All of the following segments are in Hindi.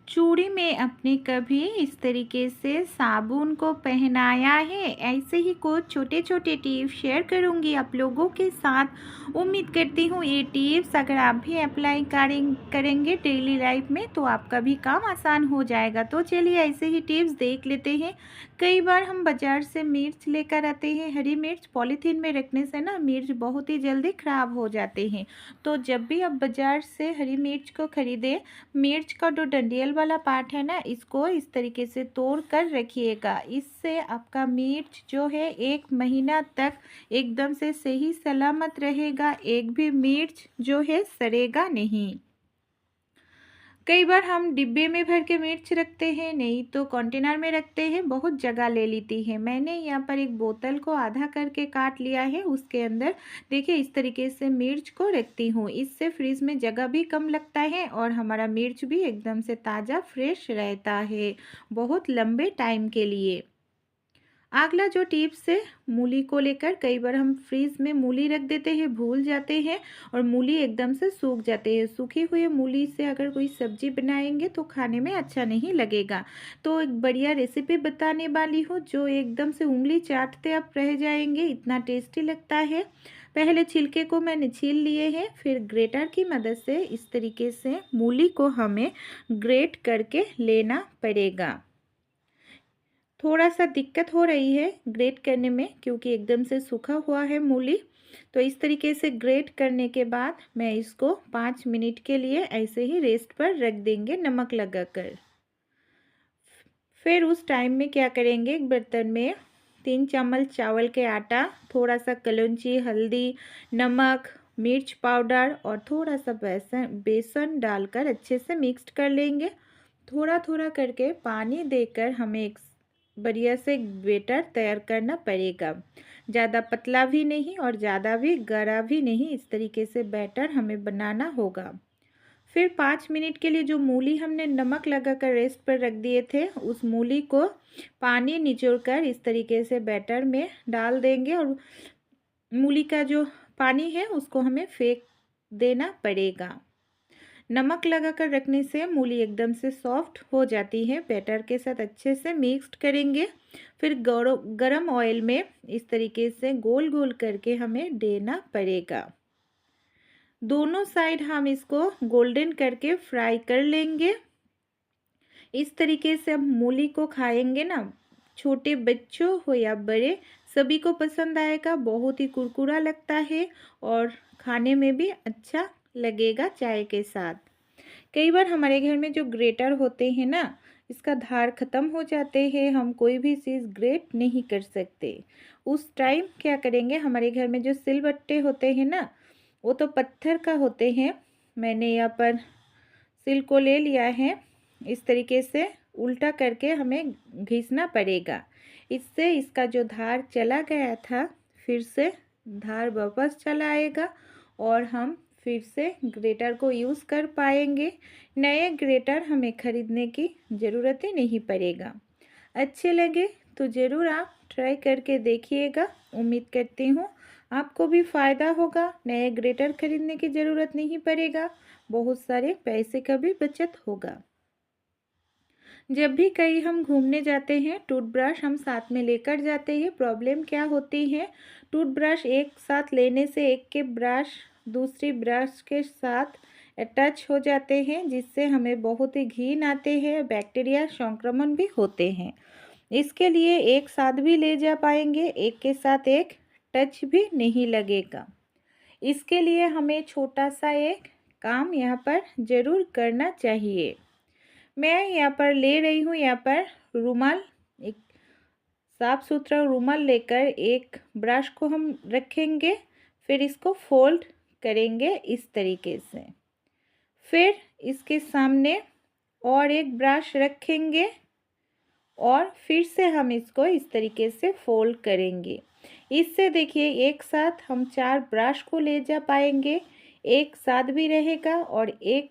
चूड़ी में अपने कभी इस तरीके से साबुन को पहनाया है? ऐसे ही कुछ छोटे छोटे टिप्स शेयर करूंगी आप लोगों के साथ। उम्मीद करती हूँ ये टिप्स अगर आप भी अप्लाई करेंगे डेली लाइफ में तो आपका भी काम आसान हो जाएगा। तो चलिए ऐसे ही टिप्स देख लेते हैं। कई बार हम बाजार से मिर्च लेकर आते हैं। हरी मिर्च पॉलीथीन में रखने से ना मिर्च बहुत ही जल्दी ख़राब हो जाते हैं। तो जब भी आप बाज़ार से हरी मिर्च को ख़रीदें, मिर्च का जो डंडियल वाला पार्ट है ना, इसको इस तरीके से तोड़ कर रखिएगा। इससे आपका मिर्च जो है 1 महीना तक एकदम से सही सलामत रहेगा। एक भी मिर्च जो है सड़ेगा नहीं। कई बार हम डिब्बे में भर के मिर्च रखते हैं, नहीं तो कंटेनर में रखते हैं, बहुत जगह ले लेती है। मैंने यहाँ पर एक बोतल को आधा करके काट लिया है। उसके अंदर देखिए इस तरीके से मिर्च को रखती हूँ। इससे फ्रिज में जगह भी कम लगता है और हमारा मिर्च भी एकदम से ताज़ा फ्रेश रहता है बहुत लंबे टाइम के लिए। अगला जो टिप्स है मूली को लेकर, कई बार हम फ्रीज में मूली रख देते हैं, भूल जाते हैं और मूली एकदम से सूख जाते हैं। सूखी हुई मूली से अगर कोई सब्जी बनाएंगे तो खाने में अच्छा नहीं लगेगा। तो एक बढ़िया रेसिपी बताने वाली हूँ जो एकदम से उंगली चाटते आप रह जाएंगे, इतना टेस्टी लगता है। पहले छिलके को मैंने छील लिए हैं, फिर ग्रेटर की मदद से इस तरीके से मूली को हमें ग्रेट करके लेना पड़ेगा। थोड़ा सा दिक्कत हो रही है ग्रेट करने में क्योंकि एकदम से सूखा हुआ है मूली। तो इस तरीके से ग्रेट करने के बाद मैं इसको 5 मिनट के लिए ऐसे ही रेस्ट पर रख देंगे नमक लगाकर। फिर उस टाइम में क्या करेंगे, एक बर्तन में 3 चम्मच चावल के आटा, थोड़ा सा कलौंजी, हल्दी, नमक, मिर्च पाउडर और थोड़ा सा बेसन डालकर अच्छे से मिक्स कर लेंगे। थोड़ा थोड़ा करके पानी देकर हमें एक बढ़िया से बैटर तैयार करना पड़ेगा। ज़्यादा पतला भी नहीं और ज़्यादा भी गाढ़ा भी नहीं, इस तरीके से बैटर हमें बनाना होगा। फिर 5 मिनट के लिए जो मूली हमने नमक लगाकर रेस्ट पर रख दिए थे, उस मूली को पानी निचोड़कर इस तरीके से बैटर में डाल देंगे और मूली का जो पानी है उसको हमें फेंक देना पड़ेगा। नमक लगाकर रखने से मूली एकदम से सॉफ्ट हो जाती है। बैटर के साथ अच्छे से मिक्स्ड करेंगे। फिर गरम ऑयल में इस तरीके से गोल गोल करके हमें देना पड़ेगा। दोनों साइड हम इसको गोल्डन करके फ्राई कर लेंगे। इस तरीके से हम मूली को खाएंगे ना, छोटे बच्चों हो या बड़े सभी को पसंद आएगा। बहुत ही कुरकुरा लगता है और खाने में भी अच्छा लगेगा चाय के साथ। कई बार हमारे घर में जो ग्रेटर होते हैं ना, इसका धार ख़त्म हो जाते हैं, हम कोई भी चीज़ ग्रेट नहीं कर सकते। उस टाइम क्या करेंगे, हमारे घर में जो सिलबट्टे होते हैं ना, वो तो पत्थर का होते हैं। मैंने यहाँ पर सिल को ले लिया है। इस तरीके से उल्टा करके हमें घिसना पड़ेगा। इससे इसका जो धार चला गया था फिर से धार वापस चला आएगा और हम फिर से ग्रेटर को यूज़ कर पाएंगे। नए ग्रेटर हमें ख़रीदने की ज़रूरत ही नहीं पड़ेगा। अच्छे लगे तो ज़रूर आप ट्राई करके देखिएगा। उम्मीद करती हूँ आपको भी फ़ायदा होगा। नए ग्रेटर खरीदने की ज़रूरत नहीं पड़ेगा, बहुत सारे पैसे का भी बचत होगा। जब भी कहीं हम घूमने जाते हैं, टूथब्रश हम साथ में लेकर जाते हैं। प्रॉब्लम क्या होती है, टूथब्रश एक साथ लेने से एक के ब्रश दूसरी ब्रश के साथ अटैच हो जाते हैं, जिससे हमें बहुत ही घिन आते हैं, बैक्टीरिया संक्रमण भी होते हैं। इसके लिए एक साथ भी ले जा पाएंगे, एक के साथ एक टच भी नहीं लगेगा। इसके लिए हमें छोटा सा एक काम यहाँ पर ज़रूर करना चाहिए। मैं यहाँ पर ले रही हूँ, यहाँ पर रुमाल, एक साफ़ सुथरा रुमाल लेकर एक ब्रश को हम रखेंगे। फिर इसको फोल्ड करेंगे इस तरीके से। फिर इसके सामने और एक ब्रश रखेंगे और फिर से हम इसको इस तरीके से फोल्ड करेंगे। इससे देखिए एक साथ हम 4 ब्रश को ले जा पाएंगे, एक साथ भी रहेगा और एक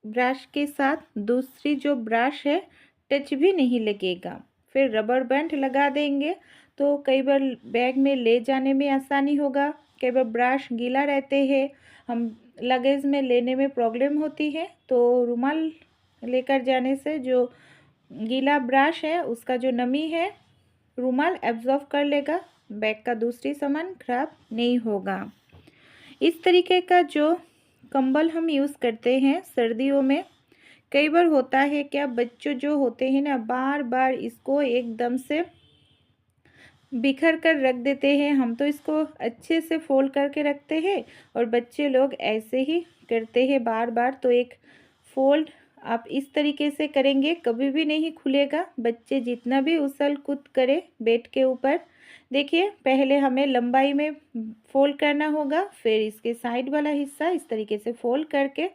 ब्रश के साथ दूसरी जो ब्रश है टच भी नहीं लगेगा। फिर रबर बैंड लगा देंगे तो कई बार बैग में ले जाने में आसानी होगा। कई बार ब्रश गीला रहते हैं, हम लगेज में लेने में प्रॉब्लम होती है, तो रुमाल लेकर जाने से जो गीला ब्रश है उसका जो नमी है रुमाल एब्जॉर्ब कर लेगा, बैग का दूसरी सामान खराब नहीं होगा। इस तरीके का जो कंबल हम यूज़ करते हैं सर्दियों में, कई बार होता है क्या, बच्चों जो होते हैं ना बार बार इसको एकदम से बिखर कर रख देते हैं। हम तो इसको अच्छे से फोल्ड करके रखते हैं और बच्चे लोग ऐसे ही करते हैं बार बार। तो एक फोल्ड आप इस तरीके से करेंगे कभी भी नहीं खुलेगा, बच्चे जितना भी उछल कूद करे बेड के ऊपर। देखिए पहले हमें लंबाई में फोल्ड करना होगा, फिर इसके साइड वाला हिस्सा इस तरीके से फोल्ड करके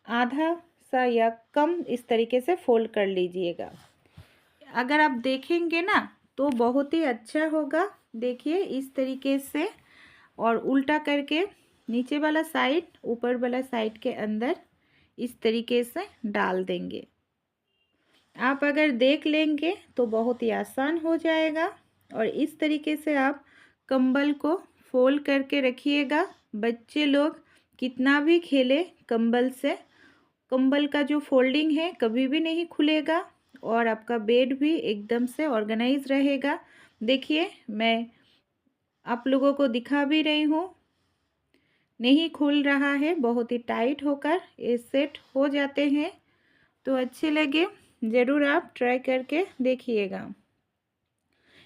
आधा सा या कम इस तरीके से फोल्ड कर लीजिएगा। अगर आप देखेंगे ना तो बहुत ही अच्छा होगा। देखिए इस तरीके से, और उल्टा करके नीचे वाला साइड ऊपर वाला साइड के अंदर इस तरीके से डाल देंगे। आप अगर देख लेंगे तो बहुत ही आसान हो जाएगा। और इस तरीके से आप कंबल को फोल्ड करके रखिएगा। बच्चे लोग कितना भी खेले कंबल से, कंबल का जो फोल्डिंग है कभी भी नहीं खुलेगा और आपका बेड भी एकदम से ऑर्गेनाइज रहेगा। देखिए मैं आप लोगों को दिखा भी रही हूँ, नहीं खुल रहा है, बहुत ही टाइट होकर ये सेट हो जाते हैं। तो अच्छे लगे ज़रूर आप ट्राई करके देखिएगा।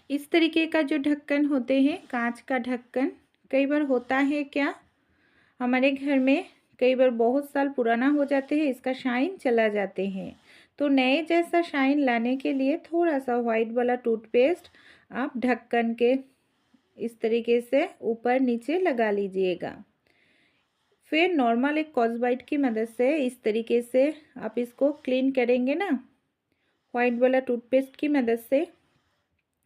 इस तरीके का जो ढक्कन होते हैं कांच का ढक्कन, कई बार होता है क्या हमारे घर में कई बार बहुत साल पुराना हो जाते हैं, इसका शाइन चला जाते हैं। तो नए जैसा शाइन लाने के लिए थोड़ा सा वाइट वाला टूथपेस्ट आप ढक्कन के इस तरीके से ऊपर नीचे लगा लीजिएगा। फिर नॉर्मल एक कॉस्बाइट की मदद से इस तरीके से आप इसको क्लीन करेंगे ना वाइट वाला टूथपेस्ट की मदद से,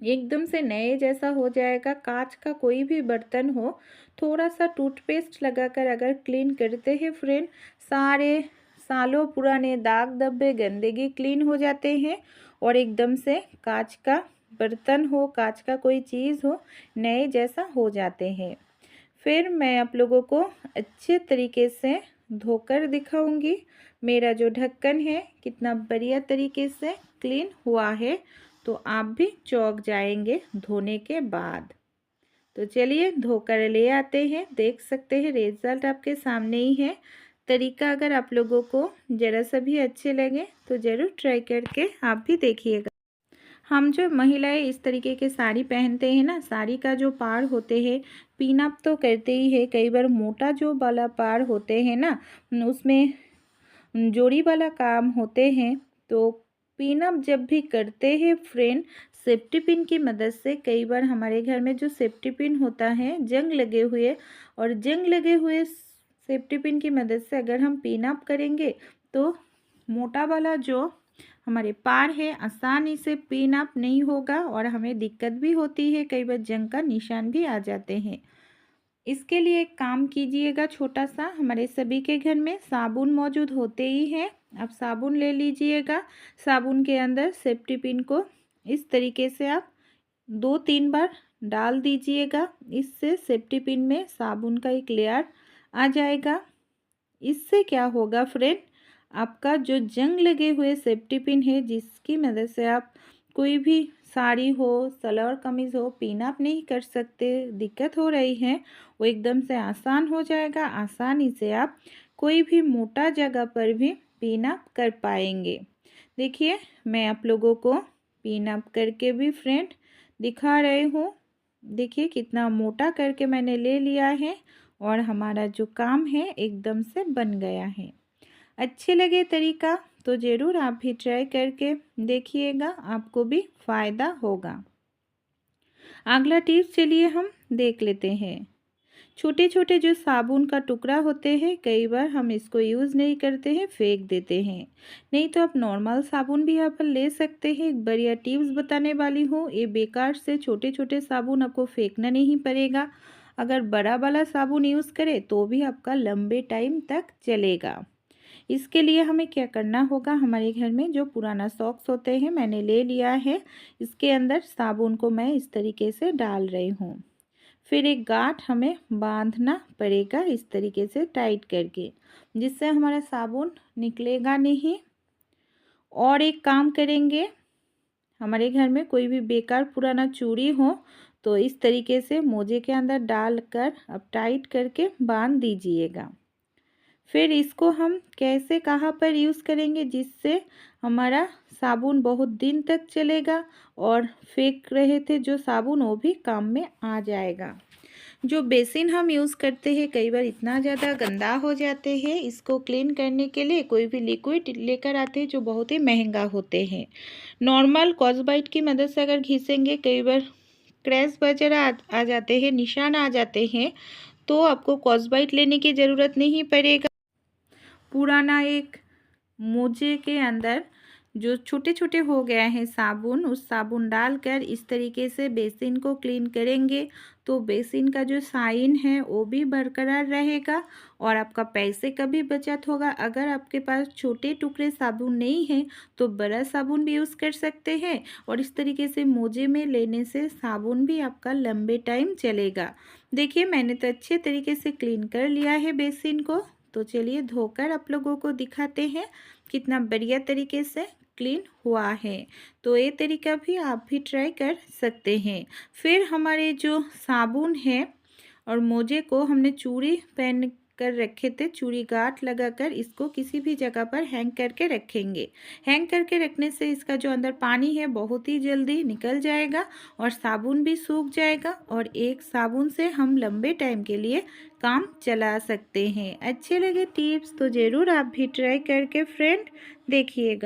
एकदम से नए जैसा हो जाएगा। कांच का कोई भी बर्तन हो, थोड़ा सा टूथपेस्ट लगाकर अगर क्लीन करते हैं फ्रेंड, सारे सालों पुराने दाग धब्बे गंदगी क्लीन हो जाते हैं और एकदम से कांच का बर्तन हो, कांच का कोई चीज़ हो, नए जैसा हो जाते हैं। फिर मैं आप लोगों को अच्छे तरीके से धोकर दिखाऊंगी मेरा जो ढक्कन है कितना बढ़िया तरीके से क्लीन हुआ है। तो आप भी चौंक जाएंगे धोने के बाद। तो चलिए धोकर ले आते हैं, देख सकते हैं रिजल्ट आपके सामने ही है। तरीका अगर आप लोगों को ज़रा सा भी अच्छे लगे तो ज़रूर ट्राई करके आप भी देखिएगा। हम जो महिलाएं इस तरीके के साड़ी पहनते हैं ना, साड़ी का जो पार होते हैं पिन अप तो करते ही है, कई बार मोटा जो वाला पार होते हैं ना उसमें जोड़ी वाला काम होते हैं। तो पिन अप जब भी करते हैं फ्रेंड सेफ्टी पिन की मदद से, कई बार हमारे घर में जो सेफ्टी पिन होता है जंग लगे हुए, और जंग लगे हुए सेफ्टी पिन की मदद से अगर हम पिन अप करेंगे तो मोटा वाला जो हमारे पार है आसानी से पिन अप नहीं होगा और हमें दिक्कत भी होती है, कई बार जंग का निशान भी आ जाते हैं। इसके लिए एक काम कीजिएगा छोटा सा, हमारे सभी के घर में साबुन मौजूद होते ही हैं। आप साबुन ले लीजिएगा, साबुन के अंदर सेफ्टी पिन को इस तरीके से आप 2-3 बार डाल दीजिएगा। इससे सेफ्टी पिन में साबुन का एक लेयर आ जाएगा। इससे क्या होगा फ्रेंड, आपका जो जंग लगे हुए सेफ्टी पिन है जिसकी मदद से आप कोई भी साड़ी हो सलवार कमीज़ हो पिन अप नहीं कर सकते, दिक्कत हो रही है, वो एकदम से आसान हो जाएगा। आसानी से आप कोई भी मोटा जगह पर भी पिन अप कर पाएंगे। देखिए मैं आप लोगों को पिन अप करके भी फ्रेंड दिखा रही हूँ। देखिए कितना मोटा करके मैंने ले लिया है और हमारा जो काम है एकदम से बन गया है। अच्छे लगे तरीका तो ज़रूर आप भी ट्राई करके देखिएगा, आपको भी फ़ायदा होगा। अगला टिप्स चलिए हम देख लेते हैं। छोटे छोटे जो साबुन का टुकड़ा होते हैं कई बार हम इसको यूज़ नहीं करते हैं, फेंक देते हैं। नहीं तो आप नॉर्मल साबुन भी यहाँ पर ले सकते हैं। एक बढ़िया टिप्स बताने वाली हूँ, ये बेकार से छोटे छोटे साबुन आपको फेंकना नहीं पड़ेगा। अगर बड़ा वाला साबुन यूज़ करें तो भी आपका लंबे टाइम तक चलेगा। इसके लिए हमें क्या करना होगा, हमारे घर में जो पुराना सॉक्स होते हैं मैंने ले लिया है, इसके अंदर साबुन को मैं इस तरीके से डाल रही हूँ। फिर एक गांठ हमें बांधना पड़ेगा इस तरीके से टाइट करके, जिससे हमारा साबुन निकलेगा नहीं। और एक काम करेंगे, हमारे घर में कोई भी बेकार पुराना चूड़ी हो तो इस तरीके से मोजे के अंदर डालकर अब टाइट करके बांध दीजिएगा। फिर इसको हम कैसे कहाँ पर यूज़ करेंगे जिससे हमारा साबुन बहुत दिन तक चलेगा और फेंक रहे थे जो साबुन वो भी काम में आ जाएगा। जो बेसिन हम यूज़ करते हैं कई बार इतना ज़्यादा गंदा हो जाते हैं, इसको क्लीन करने के लिए कोई भी लिक्विड लेकर आते हैं जो बहुत ही महंगा होते हैं। नॉर्मल स्कॉच की मदद से अगर घिसेंगे कई बार क्रैश वगैरह आ जाते हैं, निशान आ जाते हैं, तो आपको स्कॉच लेने की ज़रूरत नहीं पड़ेगा। पुराना एक मोजे के अंदर जो छोटे छोटे हो गया है साबुन, उस साबुन डालकर इस तरीके से बेसिन को क्लीन करेंगे तो बेसिन का जो साइन है वो भी बरकरार रहेगा और आपका पैसे का भी बचत होगा। अगर आपके पास छोटे टुकड़े साबुन नहीं है तो बड़ा साबुन भी यूज़ कर सकते हैं और इस तरीके से मोजे में लेने से साबुन भी आपका लंबे टाइम चलेगा। देखिए मैंने तो अच्छे तरीके से क्लीन कर लिया है बेसिन को, तो चलिए धोकर आप लोगों को दिखाते हैं कितना बढ़िया तरीके से क्लीन हुआ है। तो ये तरीका भी आप भी ट्राई कर सकते हैं। फिर हमारे जो साबुन है और मोजे को हमने चूड़ी पहन कर रखे थे, चूड़ी गांठ लगाकर इसको किसी भी जगह पर हैंग करके रखेंगे। हैंग करके रखने से इसका जो अंदर पानी है बहुत ही जल्दी निकल जाएगा और साबुन भी सूख जाएगा और एक साबुन से हम लंबे टाइम के लिए काम चला सकते हैं। अच्छे लगे टिप्स तो ज़रूर आप भी ट्राई करके फ्रेंड देखिएगा।